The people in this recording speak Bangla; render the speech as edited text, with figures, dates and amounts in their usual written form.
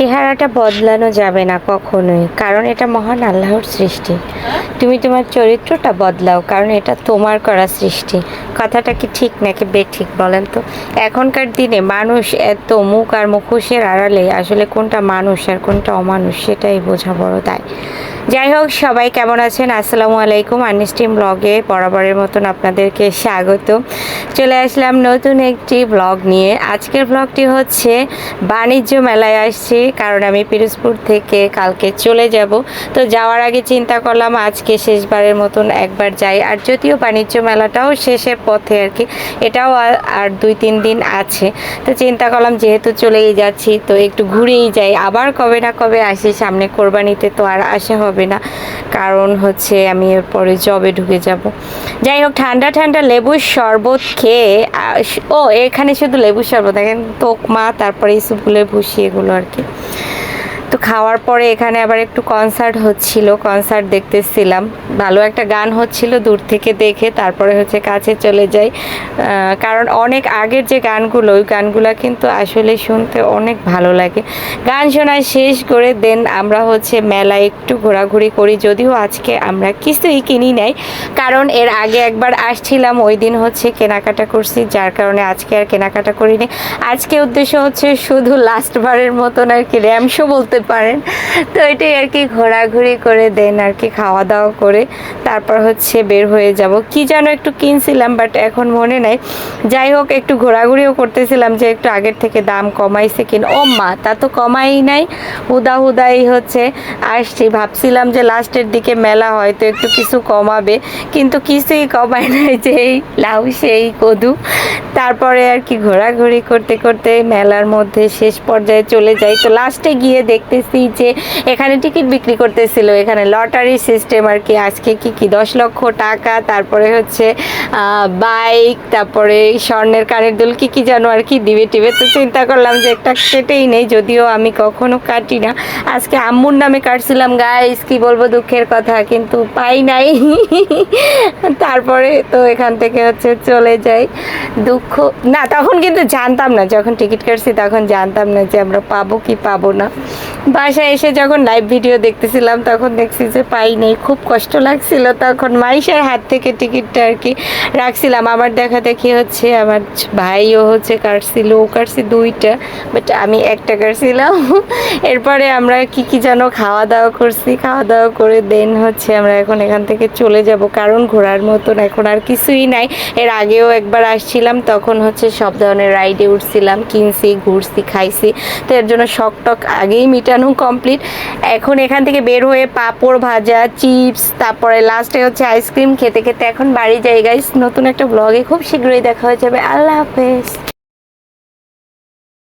চেহারাটা বদলানো যাবে না কখনোই, কারণ এটা মহান আল্লাহর সৃষ্টি। তুমি তোমার চরিত্রটা বদলাও, কারণ এটা তোমার করা সৃষ্টি। কথাটা কি ঠিক নাকি বেঠিক বলেন তো? এখনকার দিনে মানুষ এত মুখ আর মুখোশের আড়ালে আসলে কোনটা মানুষ আর কোনটা অমানুষ সেটাই বোঝা বড় দায়। যাই হোক, সবাই কেমন আছেন? আসসালামু আলাইকুম। আর্নিস্টিম ব্লগে বরাবরের মতন আপনাদেরকে স্বাগত। চলে আসলাম নতুন একটি ব্লগ নিয়ে। আজকের ব্লগটি হচ্ছে বাণিজ্য মেলায় আসছি, কারণ আমি পিরোজপুর থেকে কালকে চলে যাব। তো যাওয়ার আগে চিন্তা করলাম আজকে শেষবারের মতন একবার যাই। আর যদিও বাণিজ্য মেলাটাও শেষের পথে আর কি, এটাও আর 2-3 দিন আছে। তো চিন্তা করলাম যেহেতু চলেই যাচ্ছি তো একটু ঘুরেই যাই। আবার কবে না কবে আসি, সামনে কোরবানিতে তো আর আসা হবে না, কারণ হচ্ছে আমি এরপরে জবে ঢুকে যাব। যাই হোক, ঠান্ডা ঠান্ডা লেবুর শরবত খেয়ে এখানে শুধু লেবুর শরবত, দেখেন তোকমা, তারপরে ইসুফুলের ভুসি, এগুলো আর কি। তো খাওয়ার পরে এখানে আবার একটু কনসার্ট হচ্ছিল, কনসার্ট দেখতেছিলাম। ভালো একটা গান হচ্ছিল, দূর থেকে দেখে তারপরে হচ্ছে কাছে চলে যাই, কারণ অনেক আগের যে গানগুলো, ওই গানগুলো কিন্তু আসলে শুনতে অনেক ভালো লাগে। গান শোনা শেষ করে দেন আমরা হচ্ছে মেলায় একটু ঘোরাঘুরি করি। যদিও আজকে আমরা কিছুই কিনি নাই, কারণ এর আগে একবার আসছিলাম, ওই দিন হচ্ছে কেনাকাটা করছি, যার কারণে আজকে আর কেনাকাটা করিনি। আজকে উদ্দেশ্য হচ্ছে শুধু লাস্টবারের মতন আর কি র্যামশো বলতে পারেন। তো এটাই আর কি, ঘোরাঘুরি করে দেন আর কি, খাওয়া দাওয়া করে তারপর হচ্ছে বের হয়ে যাব। কি যেন একটু কিনছিলাম, বাট এখন মনে নাই। যাই হোক, একটু ঘোরাঘুরিও করতেছিলাম যে একটু আগের থেকে দাম কমাইছে কিনা। ও মা, তা তো কমাই নাই, হুদাই হচ্ছে আসছি। ভাবছিলাম যে লাস্টের দিকে মেলা হয়তো একটু কিছু কমাবে, কিন্তু কিছুই কমায় নাই, যেই লাউ সেই কদু। তারপরে আর কি ঘোরাঘুরি করতে করতে মেলার মধ্যে শেষ পর্যায়ে চলে যাই। তো লাস্টে গিয়ে দেখতেছি যে এখানে টিকিট বিক্রি করতেছিল, এখানে লটারি সিস্টেম আর কি। আজকে কি 10 লক্ষ টাকা, তারপরে হচ্ছে বাইক, তারপরে স্বর্ণের কানের দুল, কি যেন আর কি দিবে টিবে। তো চিন্তা করলাম যে একটা কেটেই নেই, যদিও আমি কখনো কাটি না। আজকে আম্মুর নামে কাটছিলাম, গাইস কি বলবো, দুঃখের কথা, কিন্তু পাই নাই। তারপরে তো এখান থেকে হচ্ছে চলে যাই। দুঃখ না, তখন কিন্তু জানতাম না, যখন টিকিট কাটছি তখন জানতাম না যে আমরা পাবো কি পাবো না। বাসায় এসে যখন লাইভ ভিডিও দেখতেছিলাম তখন দেখছি যে পাই নেই, খুব কষ্ট লাগছিল। তখন মাইশার হাত থেকে টিকিটটা আর কি রাখছিলাম। আমার দেখা দেখি হচ্ছে আমার ভাইও হচ্ছে কাটছিল, ও কাটছি 2টা, বাট আমি একটা কাটছিলাম। এরপরে আমরা কি যেন খাওয়া দাওয়া করছি, খাওয়া দাওয়া করে দেন হচ্ছে আমরা এখন এখান থেকে চলে যাব, কারণ ঘোরার মতন এখন আর কিছুই নাই। এর আগেও একবার আসছিলাম, তখন হচ্ছে সব ধরনের রাইডে উঠছিলাম, কিনছি, ঘুরছি, খাইছি। তো এর জন্য শখ টক আগেই মিটানো কমপ্লিট। এখন এখান থেকে বের হয়ে পাঁপড় ভাজা, চিপস, তারপরে লাস্টে হচ্ছে আইসক্রিম খেতে খেতে এখন বাড়ি যাই। গাইস, নতুন একটা ব্লগে খুব শীঘ্রই দেখা হয়ে যাবে। আল্লাহ হাফেজ।